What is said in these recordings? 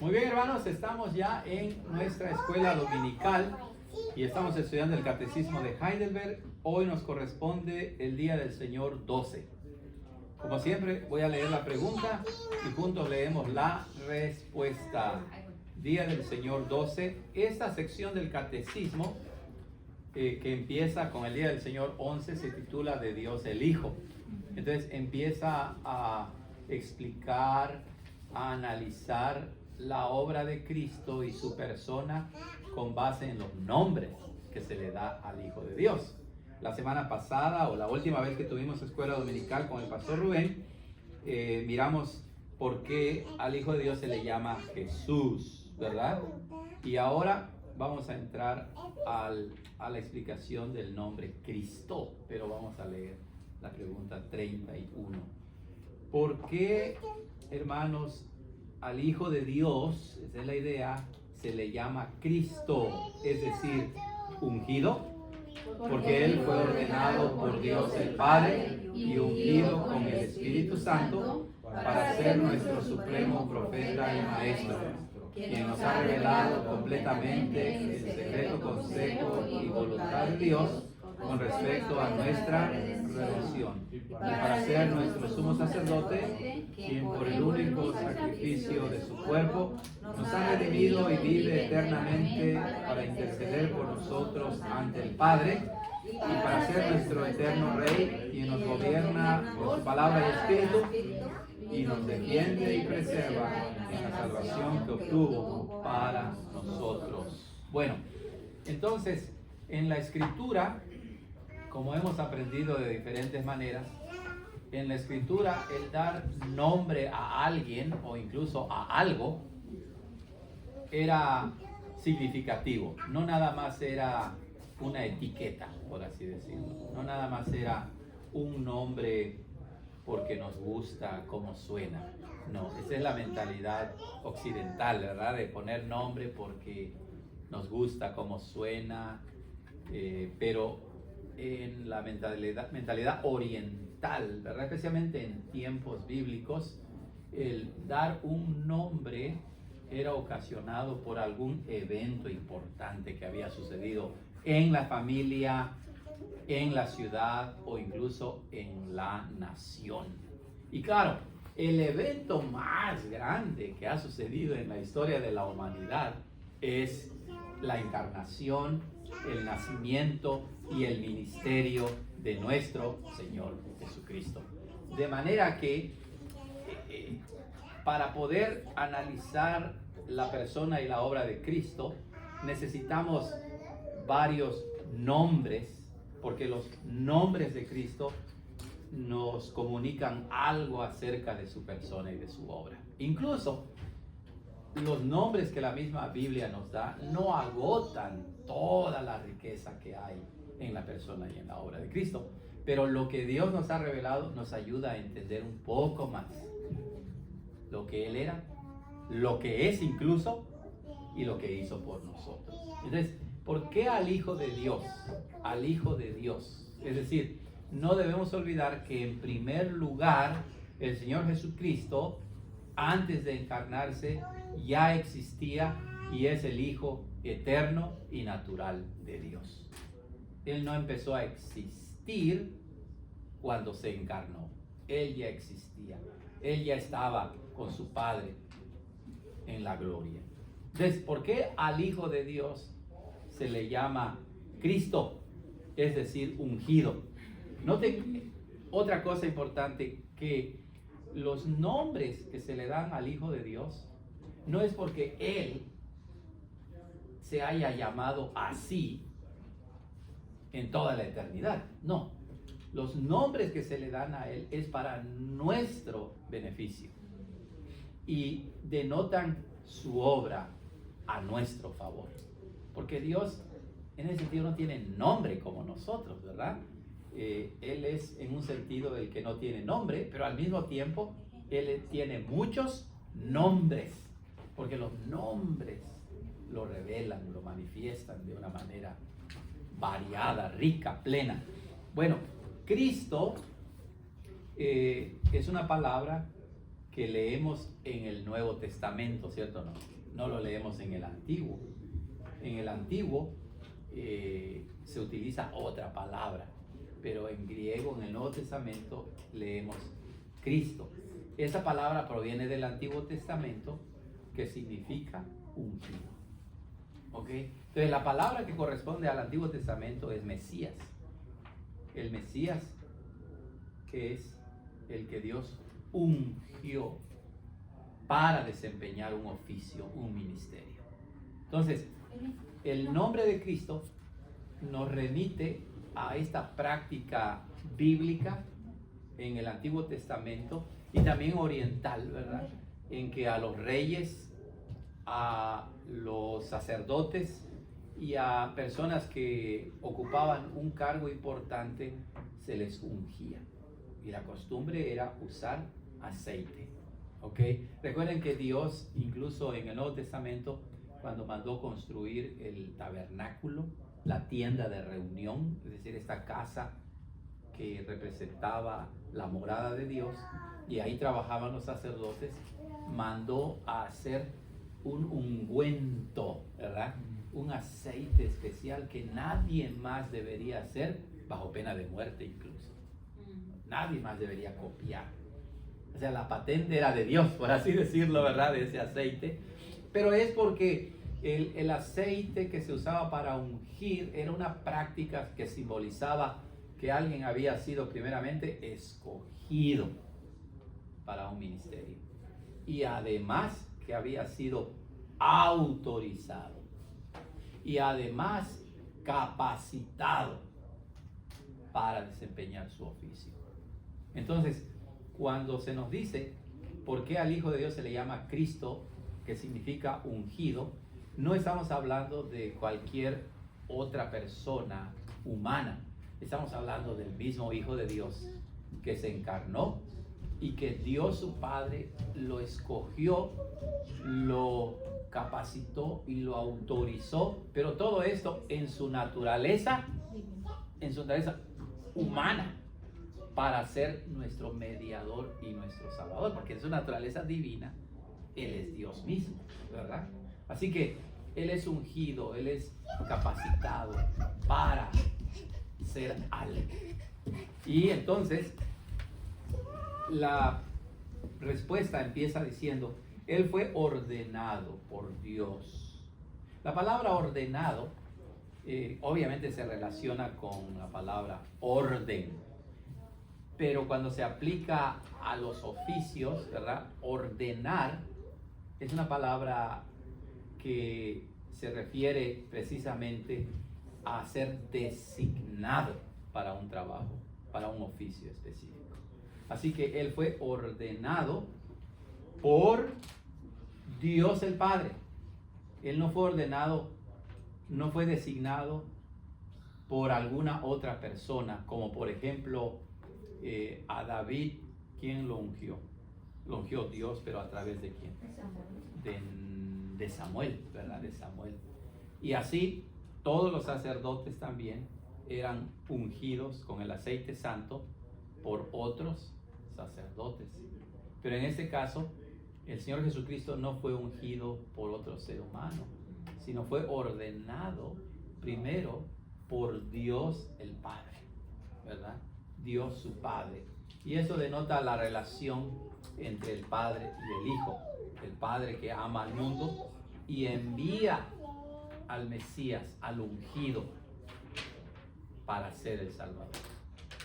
Muy bien, hermanos, estamos ya en nuestra escuela dominical y estamos estudiando el Catecismo de Heidelberg. Hoy nos corresponde el Día del Señor 12. Como siempre, voy a leer la pregunta y juntos leemos la respuesta. Día del Señor 12. Esta sección del Catecismo, que empieza con el Día del Señor 11, se titula De Dios el Hijo. Entonces empieza a explicar, a analizar la obra de Cristo y su persona con base en los nombres que se le da al Hijo de Dios. La semana pasada, o la última vez que tuvimos escuela dominical con el pastor Rubén, miramos por qué al Hijo de Dios se le llama Jesús, ¿verdad? Y ahora vamos a entrar a la explicación del nombre Cristo, pero vamos a leer la pregunta 31. ¿Por qué, hermanos, al Hijo de Dios, esa es la idea, se le llama Cristo, es decir, ungido? Porque Él fue ordenado por Dios el Padre y ungido con el Espíritu Santo para ser nuestro supremo profeta y maestro, quien nos ha revelado completamente el secreto consejo y voluntad de Dios con respecto a nuestra redención, y para ser nuestro sumo sacerdote, quien por el único sacrificio de su cuerpo nos ha redimido y vive eternamente para interceder por nosotros ante el Padre, y para ser nuestro eterno Rey, quien nos gobierna por su palabra y espíritu, y nos defiende y preserva en la salvación que obtuvo para nosotros. Bueno, entonces, en la Escritura, como hemos aprendido de diferentes maneras, en la Escritura el dar nombre a alguien o incluso a algo era significativo, no nada más era una etiqueta, por así decirlo, no nada más era un nombre porque nos gusta cómo suena. No, esa es la mentalidad occidental, ¿verdad? De poner nombre porque nos gusta cómo suena, pero en la mentalidad oriental, ¿verdad? Especialmente en tiempos bíblicos, el dar un nombre era ocasionado por algún evento importante que había sucedido en la familia, en la ciudad o incluso en la nación. Y claro, el evento más grande que ha sucedido en la historia de la humanidad es la encarnación, el nacimiento y el ministerio de nuestro Señor Jesucristo. De manera que para poder analizar la persona y la obra de Cristo necesitamos varios nombres, porque los nombres de Cristo nos comunican algo acerca de su persona y de su obra. Incluso los nombres que la misma Biblia nos da no agotan toda la riqueza que hay en la persona y en la obra de Cristo, pero lo que Dios nos ha revelado nos ayuda a entender un poco más lo que Él era, lo que es incluso, y lo que hizo por nosotros. Entonces, ¿por qué al Hijo de Dios? Al Hijo de Dios. Es decir, no debemos olvidar que en primer lugar el Señor Jesucristo, antes de encarnarse, ya existía y es el Hijo eterno y natural de Dios. Él no empezó a existir cuando se encarnó. Él ya existía. Él ya estaba con su Padre en la gloria. Entonces, ¿por qué al Hijo de Dios se le llama Cristo? Es decir, ungido. Noten otra cosa importante, que los nombres que se le dan al Hijo de Dios no es porque Él se haya llamado así en toda la eternidad. No, los nombres que se le dan a Él es para nuestro beneficio y denotan su obra a nuestro favor. Porque Dios en ese sentido no tiene nombre como nosotros, ¿verdad? Él es en un sentido el que no tiene nombre, pero al mismo tiempo Él tiene muchos nombres, porque los nombres lo revelan, lo manifiestan de una manera variada, rica, plena. Bueno, Cristo es una palabra que leemos en el Nuevo Testamento, ¿cierto o no? No lo leemos en el Antiguo. En el Antiguo se utiliza otra palabra, pero en griego, en el Nuevo Testamento, leemos Cristo. Esa palabra proviene del Antiguo Testamento, que significa ungido. ¿Ok? Entonces la palabra que corresponde al Antiguo Testamento es Mesías. El Mesías, que es el que Dios ungió para desempeñar un oficio, un ministerio. Entonces, el nombre de Cristo nos remite a esta práctica bíblica en el Antiguo Testamento y también oriental, ¿verdad? En que a los reyes, a los sacerdotes y a personas que ocupaban un cargo importante se les ungía. Y la costumbre era usar aceite. ¿Ok? Recuerden que Dios, incluso en el Nuevo Testamento, cuando mandó construir el tabernáculo, la tienda de reunión, es decir, esta casa que representaba la morada de Dios, y ahí trabajaban los sacerdotes, mandó a hacer un ungüento, ¿verdad? Un aceite especial que nadie más debería hacer, bajo pena de muerte incluso. Nadie más debería copiar. O sea, la patente era de Dios, por así decirlo, ¿verdad? De ese aceite. Pero es porque el aceite que se usaba para ungir era una práctica que simbolizaba que alguien había sido primeramente escogido para un ministerio. Y además que había sido autorizado. Y además capacitado para desempeñar su oficio. Entonces, cuando se nos dice por qué al Hijo de Dios se le llama Cristo, que significa ungido, no estamos hablando de cualquier otra persona humana. Estamos hablando del mismo Hijo de Dios que se encarnó y que Dios su Padre lo escogió, lo capacitó y lo autorizó, pero todo esto en su naturaleza humana, para ser nuestro mediador y nuestro salvador, porque en su naturaleza divina Él es Dios mismo, ¿verdad? Así que Él es ungido, Él es capacitado para ser algo. Y entonces la respuesta empieza diciendo, Él fue ordenado por Dios. La palabra ordenado obviamente se relaciona con la palabra orden. Pero cuando se aplica a los oficios, ¿verdad? Ordenar es una palabra que se refiere precisamente a ser designado para un trabajo, para un oficio específico. Así que Él fue ordenado por Dios el Padre. Él no fue ordenado, no fue designado por alguna otra persona, como por ejemplo a David, ¿quién lo ungió? Lo ungió Dios, pero ¿a través de quién? De Samuel, ¿verdad? De Samuel. Y así todos los sacerdotes también eran ungidos con el aceite santo por otros sacerdotes. Pero en este caso, el Señor Jesucristo no fue ungido por otro ser humano, sino fue ordenado primero por Dios el Padre, ¿verdad? Dios su Padre. Y eso denota la relación entre el Padre y el Hijo. El Padre que ama al mundo y envía al Mesías, al ungido, para ser el Salvador.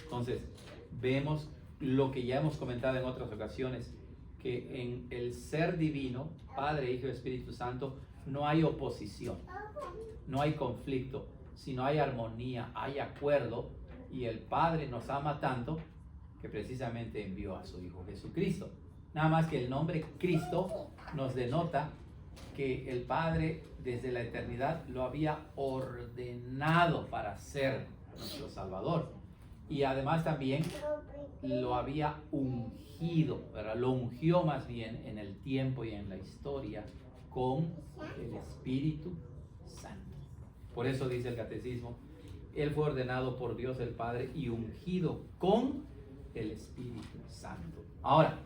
Entonces, vemos lo que ya hemos comentado en otras ocasiones, que en el ser divino, Padre, Hijo y Espíritu Santo, no hay oposición, no hay conflicto, sino hay armonía, hay acuerdo. Y el Padre nos ama tanto que precisamente envió a su Hijo Jesucristo. Nada más que el nombre Cristo nos denota que el Padre desde la eternidad lo había ordenado para ser nuestro Salvador. Y además también lo había ungido, ¿verdad? Lo ungió más bien en el tiempo y en la historia con el Espíritu Santo. Por eso dice el Catecismo, Él fue ordenado por Dios el Padre y ungido con el Espíritu Santo. Ahora,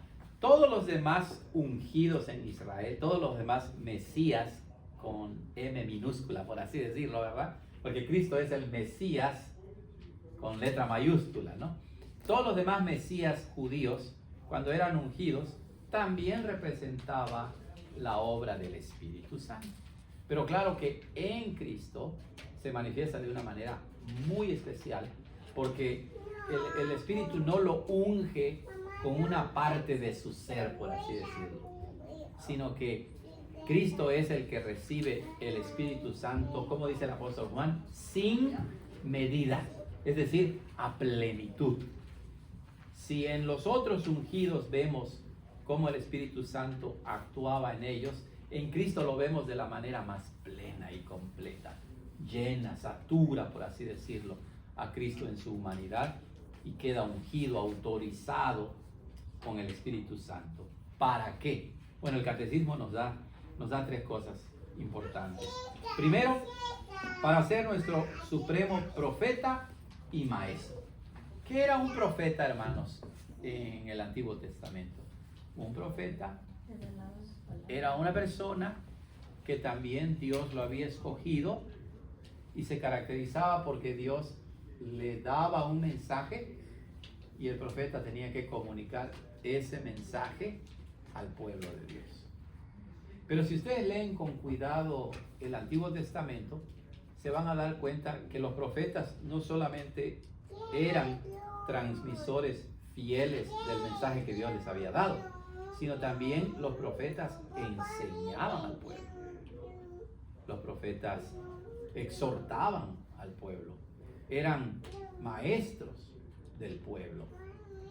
todos los demás ungidos en Israel, todos los demás Mesías, con M minúscula, por así decirlo, ¿verdad? Porque Cristo es el Mesías con letra mayúscula, ¿no? Todos los demás Mesías judíos, cuando eran ungidos, también representaba la obra del Espíritu Santo. Pero claro que en Cristo se manifiesta de una manera muy especial, porque el Espíritu no lo unge con una parte de su ser, por así decirlo, sino que Cristo es el que recibe el Espíritu Santo, como dice el apóstol Juan, sin medida, es decir, a plenitud. Si en los otros ungidos vemos cómo el Espíritu Santo actuaba en ellos, en Cristo lo vemos de la manera más plena y completa, llena, satura, por así decirlo, a Cristo en su humanidad, y queda ungido, autorizado con el Espíritu Santo. ¿Para qué? Bueno, el catecismo nos da 3 cosas importantes. Primero, para ser nuestro supremo profeta y maestro. ¿Qué era un profeta, hermanos, en el Antiguo Testamento? Un profeta era una persona que también Dios lo había escogido y se caracterizaba porque Dios le daba un mensaje y el profeta tenía que comunicar ese mensaje al pueblo de Dios. Pero si ustedes leen con cuidado el Antiguo Testamento, se van a dar cuenta que los profetas no solamente eran transmisores fieles del mensaje que Dios les había dado, sino también los profetas enseñaban al pueblo. Los profetas exhortaban al pueblo. Eran maestros del pueblo.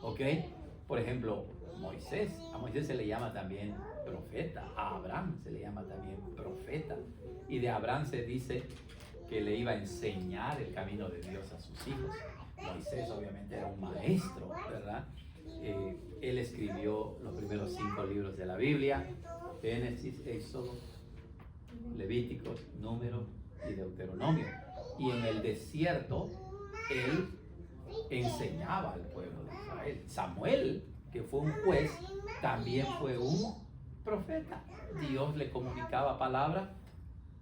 ¿Ok? Por ejemplo, Moisés. A Moisés se le llama también profeta. A Abraham se le llama también profeta. Y de Abraham se dice que le iba a enseñar el camino de Dios a sus hijos. Moisés obviamente era un maestro, ¿verdad? Él escribió los primeros 5 libros de la Biblia: Génesis, Éxodo, Levíticos, Números y Deuteronomio. Y en el desierto él enseñaba al pueblo de Israel. Samuel, que fue un juez, también fue un profeta. Dios le comunicaba palabra,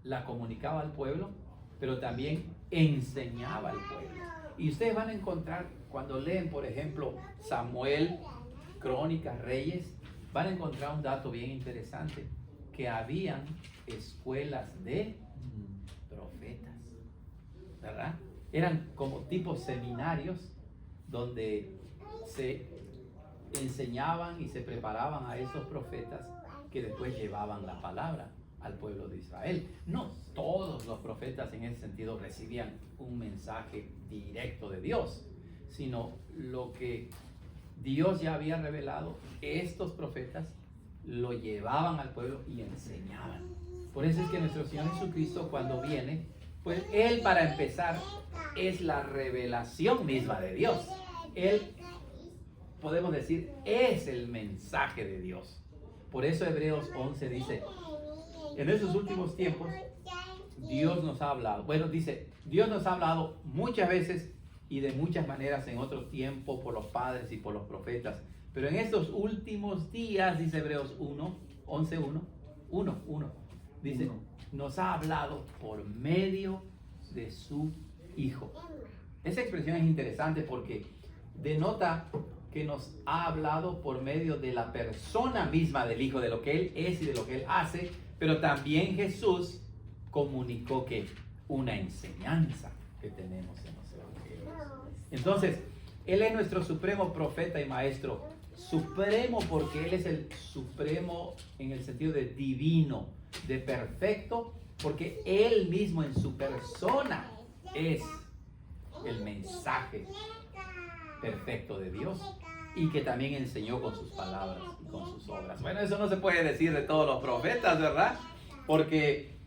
la comunicaba al pueblo, pero también enseñaba al pueblo. Y ustedes van a encontrar, cuando leen, por ejemplo, Samuel, Crónicas, Reyes, van a encontrar un dato bien interesante, que habían escuelas de profetas, ¿verdad? Eran como tipos seminarios donde se enseñaban y se preparaban a esos profetas que después llevaban la palabra al pueblo de Israel. No todos los profetas en ese sentido recibían un mensaje directo de Dios, sino lo que Dios ya había revelado, estos profetas lo llevaban al pueblo y enseñaban. Por eso es que nuestro Señor Jesucristo, cuando viene, pues Él, para empezar, es la revelación misma de Dios. Él, podemos decir, es el mensaje de Dios. Por eso Hebreos 11 dice: en esos últimos tiempos Dios nos ha hablado. Bueno, dice, Dios nos ha hablado muchas veces y de muchas maneras en otro tiempo por los padres y por los profetas. Pero en estos últimos días, dice Hebreos 1, dice, nos ha hablado por medio de su Hijo. Esa expresión es interesante porque denota que nos ha hablado por medio de la persona misma del Hijo, de lo que Él es y de lo que Él hace, pero también Jesús comunicó que una enseñanza que tenemos en los evangelios. Entonces, Él es nuestro supremo profeta y maestro. Supremo porque Él es el supremo en el sentido de divino, de perfecto, porque Él mismo en su persona es el mensaje perfecto de Dios y que también enseñó con sus palabras y con sus obras. Bueno, eso no se puede decir de todos los profetas, ¿verdad? Porque,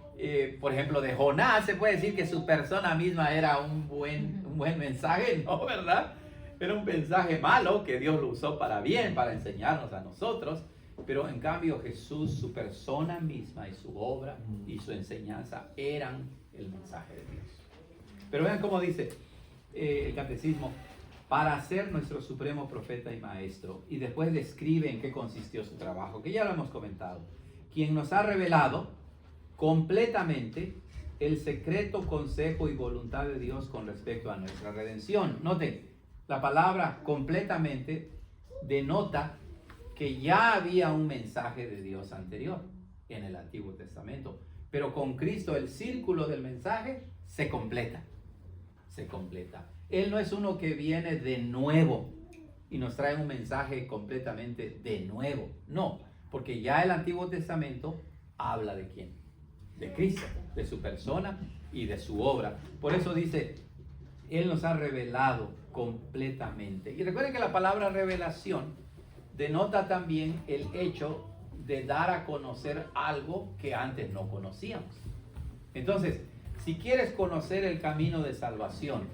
por ejemplo, de Jonás se puede decir que su persona misma era un buen mensaje, ¿no? ¿Verdad? Era un mensaje malo que Dios lo usó para bien, para enseñarnos a nosotros. Pero en cambio Jesús, su persona misma y su obra y su enseñanza eran el mensaje de Dios. Pero vean cómo dice el catecismo: para ser nuestro supremo profeta y maestro. Y después describe en qué consistió su trabajo, que ya lo hemos comentado. Quien nos ha revelado completamente el secreto consejo y voluntad de Dios con respecto a nuestra redención. Noten, la palabra completamente denota que ya había un mensaje de Dios anterior en el Antiguo Testamento, pero con Cristo el círculo del mensaje se completa. Se completa. Él no es uno que viene de nuevo y nos trae un mensaje completamente de nuevo. No, porque ya el Antiguo Testamento habla de quién, de Cristo, de su persona y de su obra. Por eso dice, Él nos ha revelado completamente. Y recuerden que la palabra revelación denota también el hecho de dar a conocer algo que antes no conocíamos. Entonces, si quieres conocer el camino de salvación,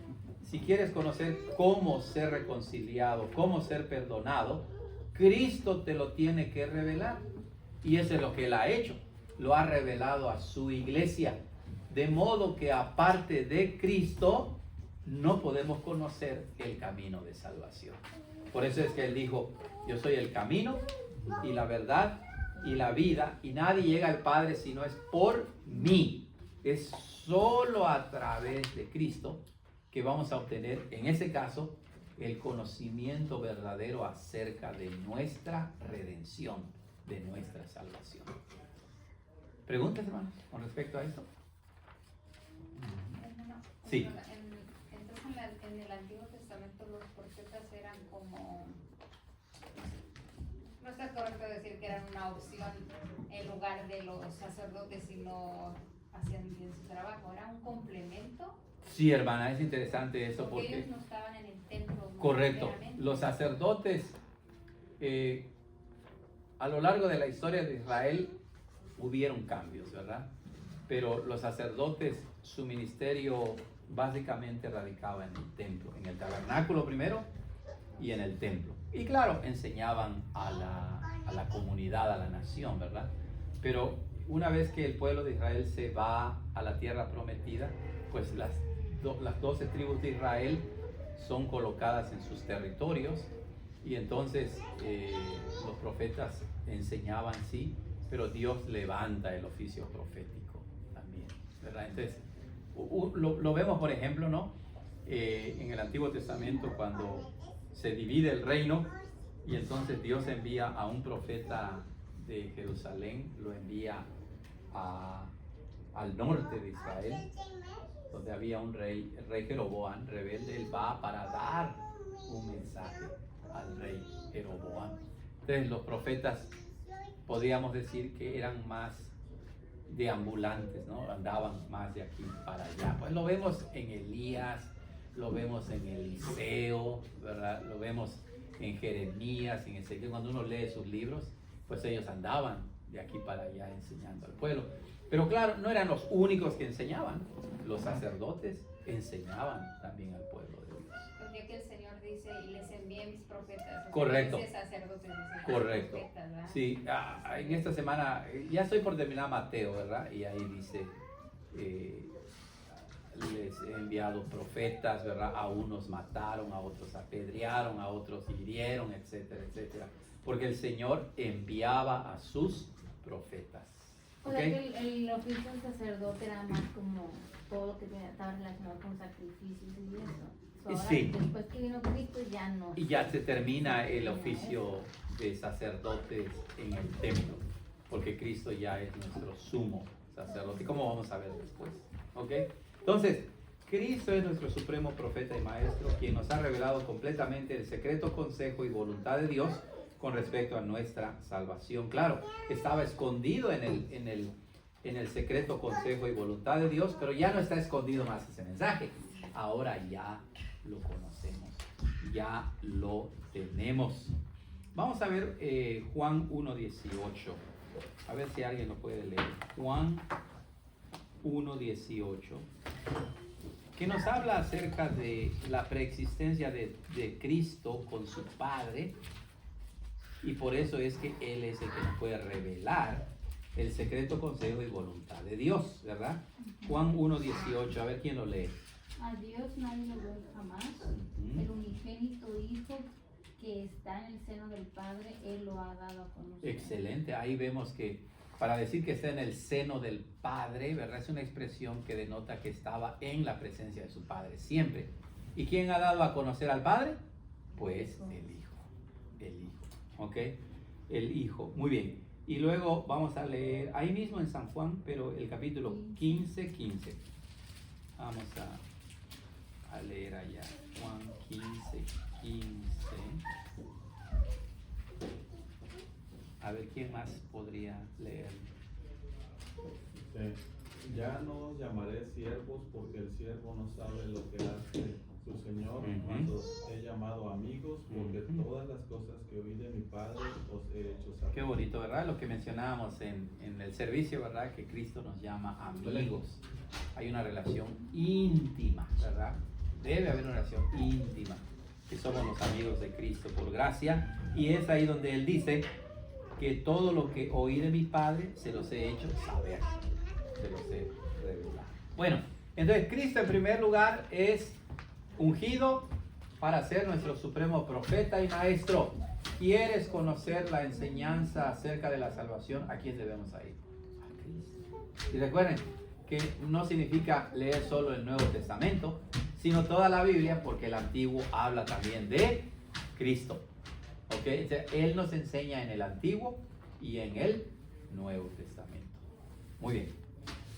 si quieres conocer cómo ser reconciliado, cómo ser perdonado, Cristo te lo tiene que revelar. Y eso es lo que Él ha hecho. Lo ha revelado a su iglesia. De modo que aparte de Cristo, no podemos conocer el camino de salvación. Por eso es que Él dijo, yo soy el camino y la verdad y la vida, y nadie llega al Padre si no es por mí. Es solo a través de Cristo que vamos a obtener, en ese caso, el conocimiento verdadero acerca de nuestra redención, de nuestra salvación. ¿Preguntas, hermanos, con respecto a esto? Sí. Entonces, en el Antiguo Testamento los profetas eran como, no está correcto decir que eran una opción en lugar de los sacerdotes si no hacían bien su trabajo, era un complemento. Sí, hermana, es interesante eso porque ellos no estaban en el templo. Correcto. Los sacerdotes, a lo largo de la historia de Israel, hubieron cambios, ¿verdad? Pero los sacerdotes, su ministerio básicamente radicaba en el templo, en el tabernáculo primero y en el templo. Y claro, enseñaban a la comunidad, a la nación, ¿verdad? Pero una vez que el pueblo de Israel se va a la tierra prometida, pues las 12 tribus de Israel son colocadas en sus territorios, y entonces los profetas enseñaban, sí, pero Dios levanta el oficio profético también, ¿verdad? Entonces, lo vemos, por ejemplo, ¿no? En el Antiguo Testamento, cuando se divide el reino, y entonces Dios envía a un profeta de Jerusalén, lo envía al norte de Israel, donde había un rey, el rey Jeroboam, rebelde. Él va para dar un mensaje al rey Jeroboam. Entonces los profetas, podríamos decir que eran más deambulantes, ¿no? Andaban más de aquí para allá. Pues lo vemos en Elías, lo vemos en Eliseo, ¿verdad? Lo vemos en Jeremías, en Ezequiel. Cuando uno lee sus libros, pues ellos andaban de aquí para allá enseñando al pueblo. Pero claro, no eran los únicos que enseñaban. Los sacerdotes enseñaban también al pueblo de Dios. Porque aquí el Señor dice, y les envié mis profetas. Correcto. Dice sacerdotes, dice Correcto. profetas, ¿verdad? Sí, en esta semana, ya estoy por terminar Mateo, ¿verdad? Y ahí dice, les he enviado profetas, ¿verdad? A unos mataron, a otros apedrearon, a otros hirieron, etcétera, etcétera. Porque el Señor enviaba a sus profetas. O sea que el oficio del sacerdote era más como todo lo que estaba relacionado con sacrificios y eso. Ahora, sí. Después que vino Cristo ya no. Y ya se termina el oficio de sacerdotes en el templo, porque Cristo ya es nuestro sumo sacerdote, como vamos a ver después. ¿Ok? Entonces, Cristo es nuestro supremo profeta y maestro, quien nos ha revelado completamente el secreto consejo y voluntad de Dios con respecto a nuestra salvación. Claro, estaba escondido en el secreto consejo y voluntad de Dios, pero ya no está escondido más ese mensaje. Ahora ya lo conocemos, ya lo tenemos. Vamos a ver Juan 1:18. A ver si alguien lo puede leer. Juan 1:18, que nos habla acerca de la preexistencia de Cristo con su Padre. Y por eso es que Él es el que nos puede revelar el secreto consejo y voluntad de Dios, ¿verdad? Juan 1:18, a ver quién lo lee. A Dios nadie lo ve jamás. El unigénito Hijo que está en el seno del Padre, Él lo ha dado a conocer. Excelente, ahí vemos que para decir que está en el seno del Padre, ¿verdad? Es una expresión que denota que estaba en la presencia de su Padre, siempre. ¿Y quién ha dado a conocer al Padre? Pues el Hijo, ¿ok? El Hijo, muy bien. Y luego vamos a leer, ahí mismo en San Juan, pero el capítulo 15. Vamos a leer allá, Juan 15. A ver, ¿quién más podría leer? Ya no os llamaré siervos porque el siervo no sabe lo que hace su Señor, cuando he llamado amigos, porque todas las cosas que oí de mi Padre os he hecho saber. Qué bonito, ¿verdad? Lo que mencionábamos en el servicio, ¿verdad? Que Cristo nos llama amigos. Hay una relación íntima, ¿verdad? Debe haber una relación íntima, que somos los amigos de Cristo por gracia. Y es ahí donde Él dice que todo lo que oí de mi Padre se los he hecho saber, se los he revelado. Bueno, entonces Cristo en primer lugar es ungido para ser nuestro supremo profeta y maestro. ¿Quieres conocer la enseñanza acerca de la salvación? ¿A quién debemos ir? A Cristo. Y recuerden que no significa leer solo el Nuevo Testamento, sino toda la Biblia, porque el Antiguo habla también de Cristo. ¿Ok? O sea, Él nos enseña en el Antiguo y en el Nuevo Testamento. Muy bien.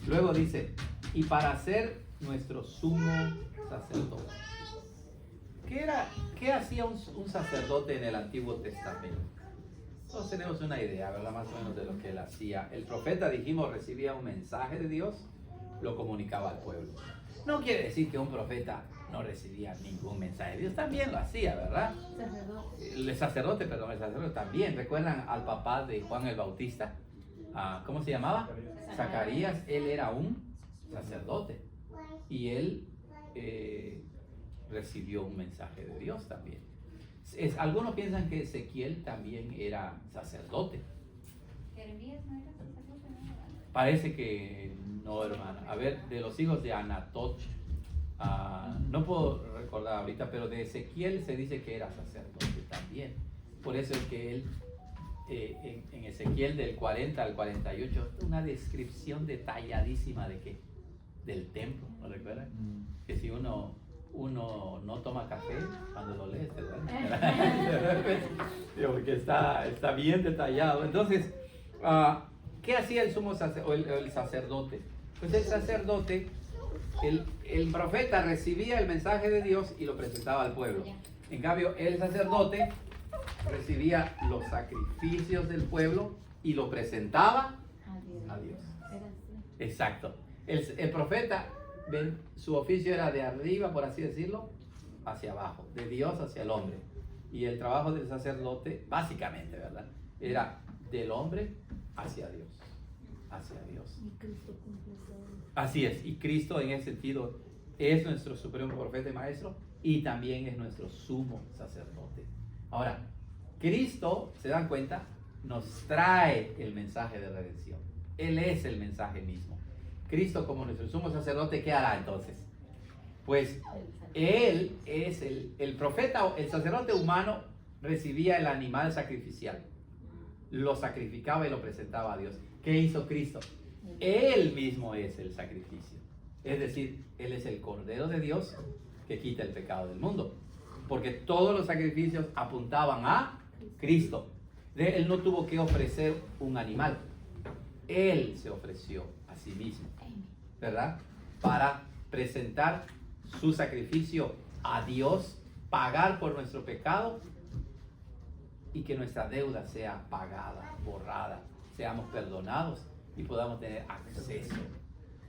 Luego dice, y para ser nuestro sumo sacerdote. ¿Qué hacía un sacerdote en el Antiguo Testamento? Todos tenemos una idea, ¿verdad? Más o menos de lo que él hacía. El profeta, dijimos, recibía un mensaje de Dios, lo comunicaba al pueblo. No quiere decir que un profeta no recibía ningún mensaje de Dios, también lo hacía, ¿verdad? El sacerdote también. ¿Recuerdan al papá de Juan el Bautista? ¿Cómo se llamaba? Zacarías. Él era un sacerdote y él recibió un mensaje de Dios también. Algunos piensan que Ezequiel también era sacerdote. ¿Jeremías no era sacerdote? Parece que no, hermana. A ver, de los hijos de Anatot, no puedo recordar ahorita, pero de Ezequiel se dice que era sacerdote también. Por eso es que él, en Ezequiel del 40 al 48, una descripción detalladísima de qué, del templo, ¿no recuerdan? Que si uno no toma café cuando lo lees, ¿verdad? Porque está bien detallado. Entonces, ¿qué hacía el sumo sacerdote, el sacerdote? Pues el sacerdote, el profeta recibía el mensaje de Dios y lo presentaba al pueblo. En cambio, el sacerdote recibía los sacrificios del pueblo y lo presentaba a Dios. Exacto. El profeta, su oficio era de arriba, por así decirlo, hacia abajo, de Dios hacia el hombre. Y el trabajo del sacerdote, básicamente, ¿verdad? Era del hombre hacia Dios. Hacia Dios. Y Cristo cumple todo. Así es, y Cristo en ese sentido es nuestro supremo profeta y maestro y también es nuestro sumo sacerdote. Ahora, Cristo, ¿se dan cuenta? Nos trae el mensaje de redención. Él es el mensaje mismo. Cristo como nuestro sumo sacerdote, ¿qué hará entonces? Pues Él es el profeta, el sacerdote humano recibía el animal sacrificial, lo sacrificaba y lo presentaba a Dios. ¿Qué hizo Cristo? Él mismo es el sacrificio. Es decir, Él es el Cordero de Dios que quita el pecado del mundo. Porque todos los sacrificios apuntaban a Cristo. Él no tuvo que ofrecer un animal. Él se ofreció a sí mismo, ¿verdad? Para presentar su sacrificio a Dios, pagar por nuestro pecado y que nuestra deuda sea pagada, borrada, seamos perdonados y podamos tener acceso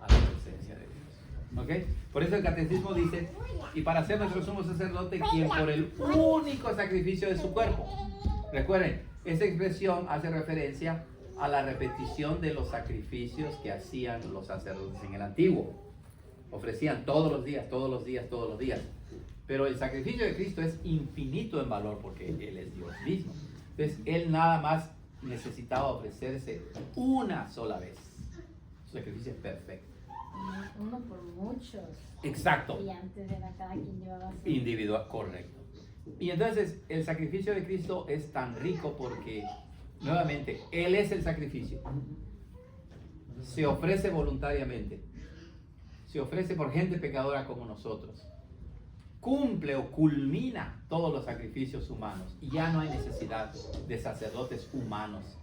a la presencia de Dios. ¿Ok? Por eso el catecismo dice, y para ser nuestro sumo sacerdote, quien por el único sacrificio de su cuerpo. Recuerden, esta expresión hace referencia a la repetición de los sacrificios que hacían los sacerdotes en el antiguo. Ofrecían todos los días, todos los días, todos los días. Pero el sacrificio de Cristo es infinito en valor porque Él es Dios mismo. Entonces, Él nada más necesitaba ofrecerse una sola vez. Su sacrificio es perfecto. uno por muchos. Exacto. Y antes era cada quien llevaba su... Individual, correcto. Y entonces el sacrificio de Cristo es tan rico porque, nuevamente, Él es el sacrificio. Se ofrece voluntariamente. Se ofrece por gente pecadora como nosotros. Cumple o culmina todos los sacrificios humanos. Y ya no hay necesidad de sacerdotes humanos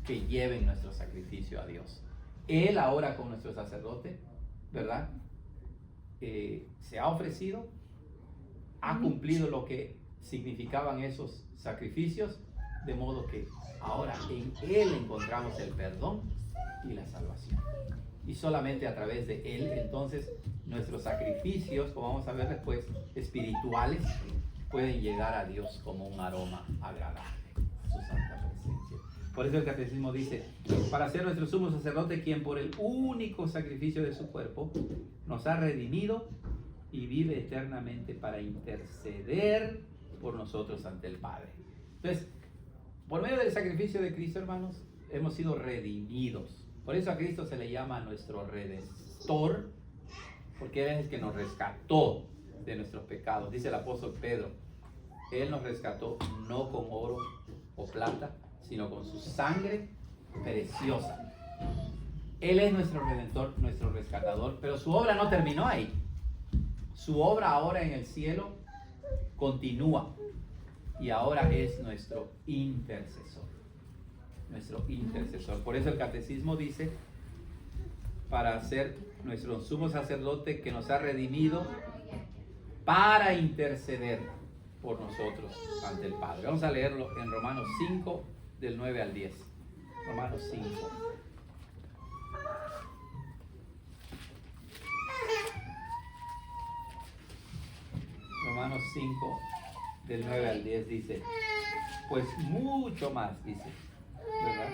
que lleven nuestro sacrificio a Dios. Él ahora con nuestro sacerdote, ¿verdad? Se ha ofrecido, ha cumplido lo que significaban esos sacrificios, de modo que ahora en Él encontramos el perdón y la salvación. Y solamente a través de Él, entonces, nuestros sacrificios, como vamos a ver después, espirituales, pueden llegar a Dios como un aroma agradable, su santa presencia. Por eso el catecismo dice, para ser nuestro sumo sacerdote, quien por el único sacrificio de su cuerpo nos ha redimido y vive eternamente para interceder por nosotros ante el Padre. Entonces, por medio del sacrificio de Cristo, hermanos, hemos sido redimidos. Por eso a Cristo se le llama nuestro Redentor, porque Él es el que nos rescató de nuestros pecados. Dice el apóstol Pedro, Él nos rescató no con oro o plata, sino con su sangre preciosa. Él es nuestro Redentor, nuestro rescatador, pero su obra no terminó ahí. Su obra ahora en el cielo continúa y ahora es nuestro intercesor. Nuestro intercesor. Por eso el catecismo dice, para ser nuestro sumo sacerdote que nos ha redimido para interceder por nosotros ante el Padre. Vamos a leerlo en Romanos 5, del 9 al 10. Romanos 5. Romanos 5, del 9 al 10 dice, pues mucho más, dice, ¿verdad?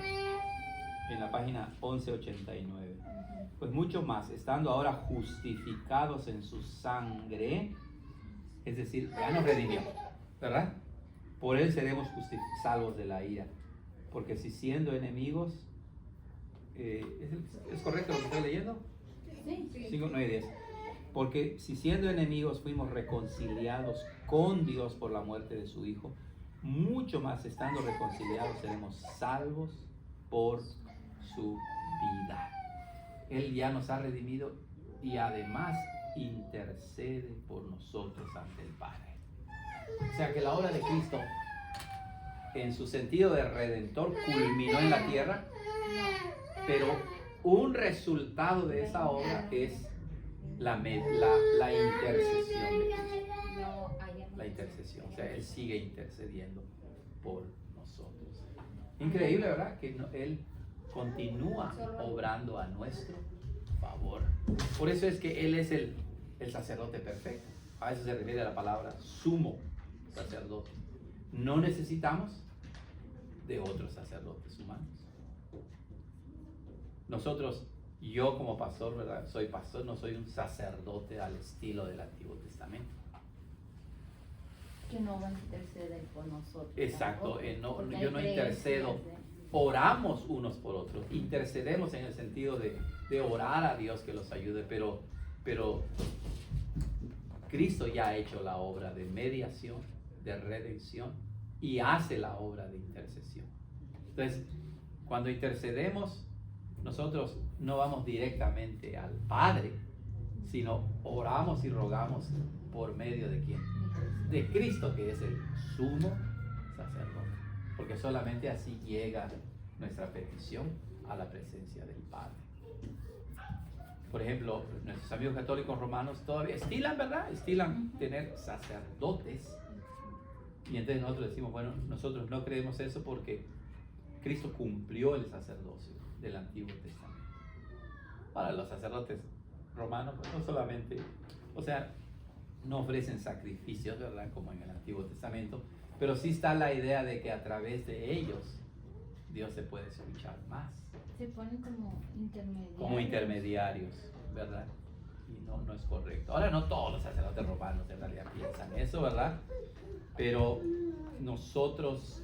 En la página 1189. Pues mucho más, estando ahora justificados en su sangre, es decir, ya nos redimió, ¿verdad? Por Él seremos salvos de la ira. Porque si siendo enemigos, ¿es correcto lo que estoy leyendo? Sí. 5, 9 y 10. Porque si siendo enemigos fuimos reconciliados con Dios por la muerte de su Hijo, mucho más estando reconciliados seremos salvos por su vida. Él ya nos ha redimido y además intercede por nosotros ante el Padre. O sea que la obra de Cristo, en su sentido de redentor, culminó en la tierra, pero un resultado de esa obra es la intercesión de Cristo. La intercesión, o sea, Él sigue intercediendo por nosotros. Increíble, ¿verdad? Que Él continúa obrando a nuestro favor. Por eso es que Él es el sacerdote perfecto. A eso se refiere a la palabra sumo sacerdote. No necesitamos de otros sacerdotes humanos. Nosotros, yo como pastor, ¿verdad? Soy pastor, no soy un sacerdote al estilo del Antiguo Testamento. Que no van a interceder por nosotros. Exacto, Tampoco, yo no intercedo. Oramos unos por otros, intercedemos en el sentido de orar a Dios que los ayude, pero Cristo ya ha hecho la obra de mediación, de redención, y hace la obra de intercesión. Entonces, cuando intercedemos, nosotros no vamos directamente al Padre, sino oramos y rogamos por medio de ¿quién? De Cristo, que es el sumo sacerdote. Porque solamente así llega nuestra petición a la presencia del Padre. Por ejemplo, nuestros amigos católicos romanos todavía estilan, ¿verdad? Estilan tener sacerdotes. Y entonces nosotros decimos, bueno, nosotros no creemos eso porque Cristo cumplió el sacerdocio del Antiguo Testamento. Ahora, los sacerdotes romanos, pues, no solamente, o sea, no ofrecen sacrificios, ¿verdad? Como en el Antiguo Testamento, pero sí está la idea de que a través de ellos Dios se puede escuchar más. Se ponen como intermediarios. Como intermediarios, ¿verdad? Y no es correcto. Ahora no todos los sacerdotes romanos en realidad piensan eso, ¿verdad? Pero nosotros,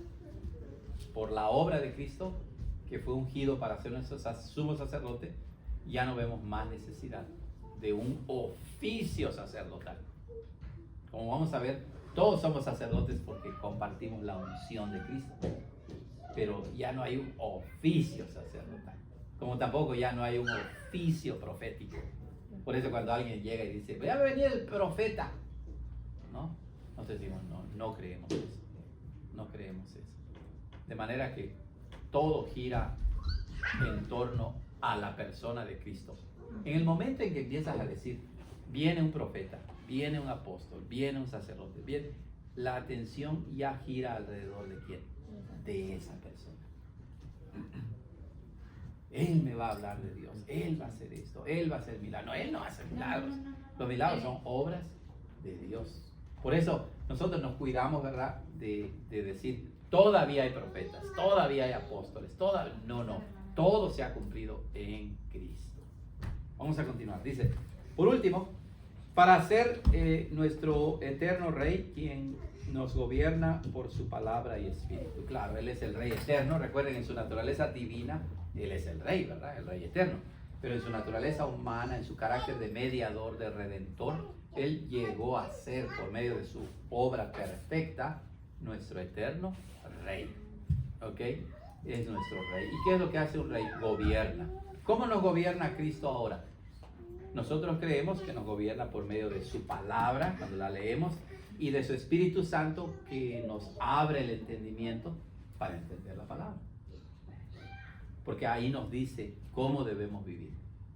por la obra de Cristo, que fue ungido para ser nuestro sumo sacerdote, ya no vemos más necesidad de un oficio sacerdotal. Como vamos a ver, todos somos sacerdotes porque compartimos la unción de Cristo, pero ya no hay un oficio sacerdotal, como tampoco ya no hay un oficio profético. Por eso cuando alguien llega y dice, voy a venir el profeta, ¿no? Nos decimos, no creemos eso, no creemos eso. De manera que todo gira en torno a la persona de Cristo. En el momento en que empiezas a decir, viene un profeta, viene un apóstol, viene un sacerdote, viene, la atención ya gira alrededor de quién, de esa persona. Él me va a hablar de Dios, Él va a hacer esto, Él va a hacer milagros. No, Él no hace milagros. Los milagros son obras de Dios. Por eso nosotros nos cuidamos, ¿verdad?, de decir, todavía hay profetas, todavía hay apóstoles, no, todo se ha cumplido en Cristo. Vamos a continuar. Dice, por último, para ser nuestro eterno Rey, quien nos gobierna por su palabra y espíritu. Claro, Él es el Rey eterno. Recuerden, en su naturaleza divina, Él es el Rey, ¿verdad? El Rey eterno. Pero en su naturaleza humana, en su carácter de mediador, de redentor, Él llegó a ser, por medio de su obra perfecta, nuestro eterno Rey. ¿Ok? Es nuestro Rey. ¿Y qué es lo que hace un Rey? Gobierna. ¿Cómo nos gobierna Cristo ahora? Nosotros creemos que nos gobierna por medio de su palabra, cuando la leemos, y de su Espíritu Santo, que nos abre el entendimiento para entender la palabra. Porque ahí nos dice cómo debemos vivir.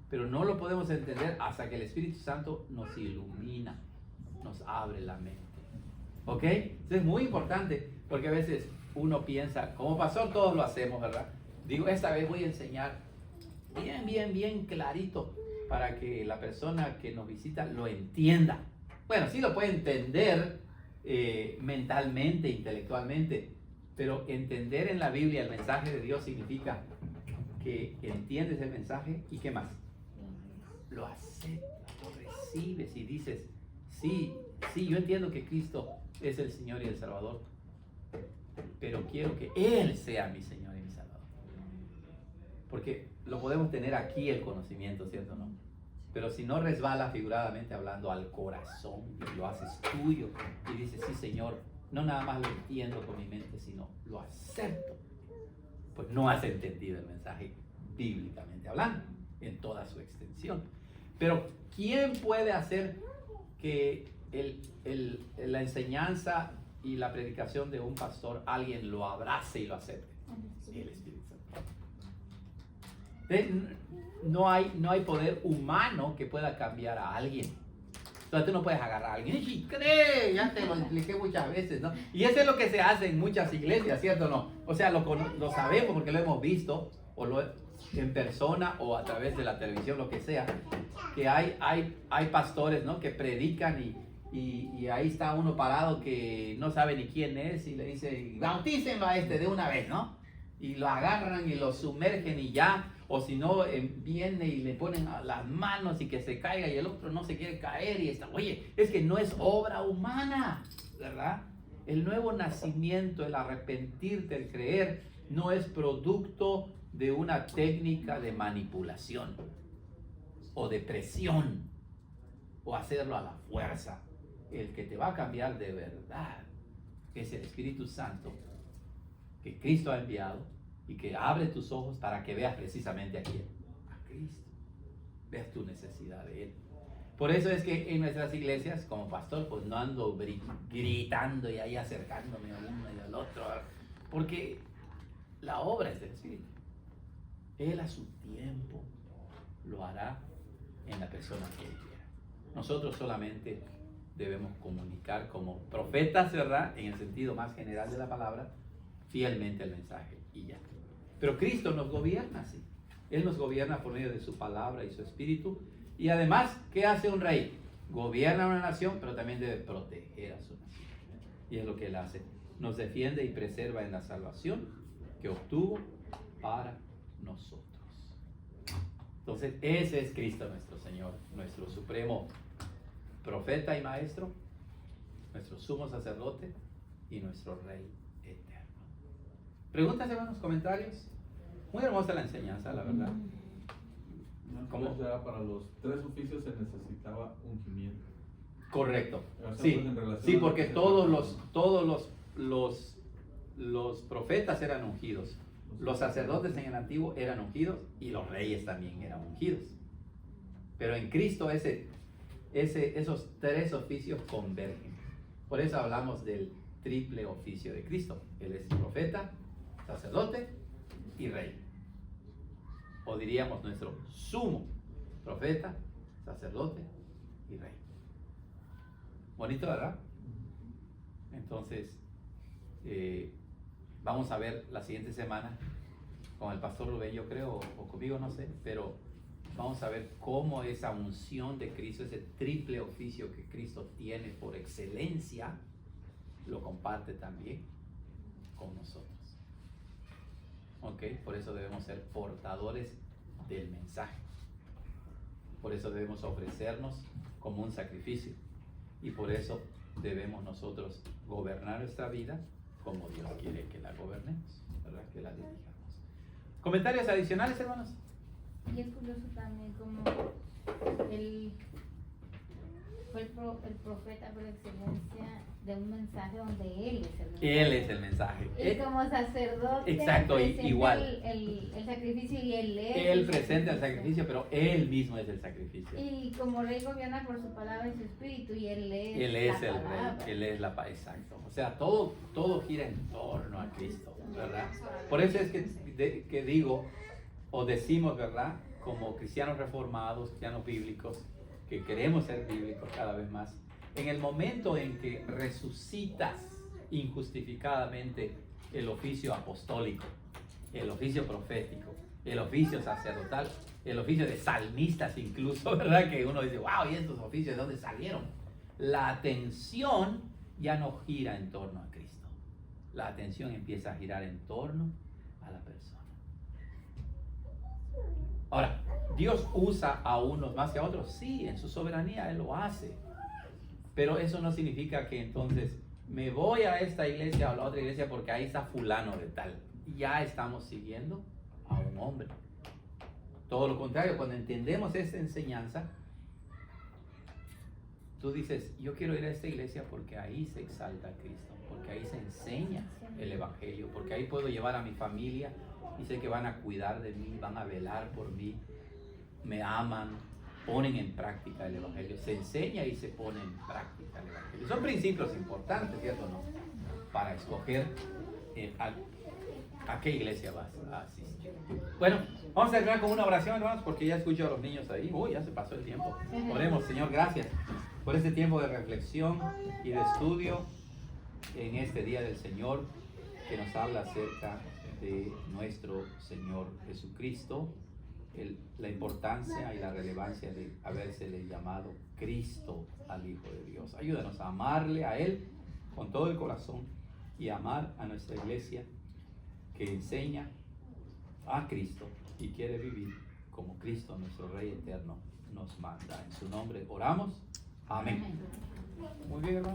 Pero no lo podemos entender hasta que el Espíritu Santo nos ilumina, nos abre la mente. ¿Ok? Eso es muy importante, porque a veces uno piensa, como pastor todos lo hacemos, ¿verdad? Digo, esta vez voy a enseñar bien clarito para que la persona que nos visita lo entienda. Bueno, sí lo puede entender mentalmente, intelectualmente, pero entender en la Biblia el mensaje de Dios significa que entiendes el mensaje y ¿qué más? Lo aceptas, lo recibes y dices, sí, yo entiendo que Cristo es el Señor y el Salvador, pero quiero que Él sea mi Señor y mi Salvador. Porque lo podemos tener aquí el conocimiento, ¿cierto o no? Pero si no resbala, figuradamente hablando, al corazón y lo haces tuyo y dices, sí, Señor, no nada más lo entiendo con mi mente, sino lo acepto, pues no has entendido el mensaje bíblicamente hablando en toda su extensión. Pero ¿quién puede hacer que la enseñanza y la predicación de un pastor alguien lo abrace y lo acepte? El Espíritu Santo. No hay poder humano que pueda cambiar a alguien. Entonces tú no puedes agarrar a alguien y cree, ya te lo expliqué muchas veces, ¿no? Y eso es lo que se hace en muchas iglesias, ¿cierto o no? O sea, lo sabemos porque lo hemos visto, o en persona o a través de la televisión, lo que sea, que hay pastores, ¿no?, que predican y ahí está uno parado que no sabe ni quién es y le dice, bautícenlo a este de una vez, ¿no? Y lo agarran y lo sumergen y ya, o si no, viene y le ponen las manos y que se caiga y el otro no se quiere caer y está, oye, es que no es obra humana, ¿verdad? El nuevo nacimiento, el arrepentirte, el creer, no es producto de una técnica de manipulación o de presión o hacerlo a la fuerza. El que te va a cambiar de verdad es el Espíritu Santo que Cristo ha enviado y que abre tus ojos para que veas precisamente a quién, a Cristo, veas tu necesidad de Él. Por eso es que en nuestras iglesias, como pastor, pues no ando gritando y ahí acercándome a uno y al otro, porque la obra es del Espíritu. Él a su tiempo lo hará en la persona que Él quiera. Nosotros solamente debemos comunicar como profetas, ¿verdad?, en el sentido más general de la palabra, fielmente el mensaje y ya. Pero Cristo nos gobierna así. Él nos gobierna por medio de su palabra y su espíritu. Y además, ¿qué hace un rey? Gobierna una nación, pero también debe proteger a su nación. Y es lo que Él hace. Nos defiende y preserva en la salvación que obtuvo para nosotros. Entonces, ese es Cristo nuestro Señor, nuestro supremo profeta y maestro, nuestro sumo sacerdote y nuestro Rey eterno. ¿Preguntas, hermanos? ¿Comentarios? Muy hermosa la enseñanza, la verdad. ¿Cómo? Ya para los 3 oficios se necesitaba ungimiento. Correcto. O sea, Sí, pues, en relación sí, a lo porque que se todos los profetas eran ungidos. Los sacerdotes en el antiguo eran ungidos y los reyes también eran ungidos. Pero en Cristo esos 3 oficios convergen. Por eso hablamos del triple oficio de Cristo. Él es profeta, sacerdote y rey. O diríamos nuestro sumo profeta, sacerdote y rey. Bonito, ¿verdad? Entonces, vamos a ver la siguiente semana con el pastor Rubén, yo creo, o conmigo, no sé, pero vamos a ver cómo esa unción de Cristo, ese triple oficio que Cristo tiene por excelencia, lo comparte también con nosotros. Ok, por eso debemos ser portadores del mensaje. Por eso debemos ofrecernos como un sacrificio. Y por eso debemos nosotros gobernar nuestra vida como Dios quiere que la gobernemos, ¿verdad? Que la dirijamos. ¿Comentarios adicionales, hermanos? Y es curioso también como él fue el profeta por excelencia de un mensaje donde él es el mensaje. Él es el mensaje. Y como sacerdote, Exacto, presenta igual. El sacrificio y él es. Él presenta el sacrificio, pero él mismo es el sacrificio. Y como rey gobierna por su palabra y su espíritu, y él es Él es la el palabra. rey, él es la paz, exacto. O sea, todo gira en torno a Cristo, ¿verdad? Por eso es que digo, o decimos, ¿verdad? Como cristianos reformados, cristianos bíblicos, que queremos ser bíblicos cada vez más, en el momento en que resucitas injustificadamente el oficio apostólico, el oficio profético, el oficio sacerdotal, el oficio de salmistas incluso, ¿verdad? Que uno dice, wow, ¿y estos oficios de dónde salieron? La atención ya no gira en torno a Cristo. La atención empieza a girar en torno a la persona. Ahora, ¿Dios usa a unos más que a otros? Sí, en su soberanía Él lo hace. Pero eso no significa que entonces me voy a esta iglesia o a la otra iglesia porque ahí está fulano de tal. Ya estamos siguiendo a un hombre. Todo lo contrario, cuando entendemos esta enseñanza, tú dices, yo quiero ir a esta iglesia porque ahí se exalta a Cristo, porque ahí se enseña el Evangelio, porque ahí puedo llevar a mi familia y sé que van a cuidar de mí, van a velar por mí, me aman, ponen en práctica el Evangelio, se enseña y se pone en práctica el Evangelio. Son principios importantes, ¿cierto o no? Para escoger a qué iglesia vas a asistir. Bueno, vamos a terminar con una oración, hermanos, porque ya escucho a los niños ahí. Uy, ya se pasó el tiempo. Oremos, Señor, gracias por este tiempo de reflexión y de estudio en este día del Señor, que nos habla acerca de nuestro Señor Jesucristo, la importancia y la relevancia de habérsele llamado Cristo al Hijo de Dios. Ayúdanos a amarle a Él con todo el corazón y amar a nuestra iglesia que enseña a Cristo y quiere vivir como Cristo, nuestro Rey eterno, nos manda. En su nombre oramos. Amén. Muy bien, hermano.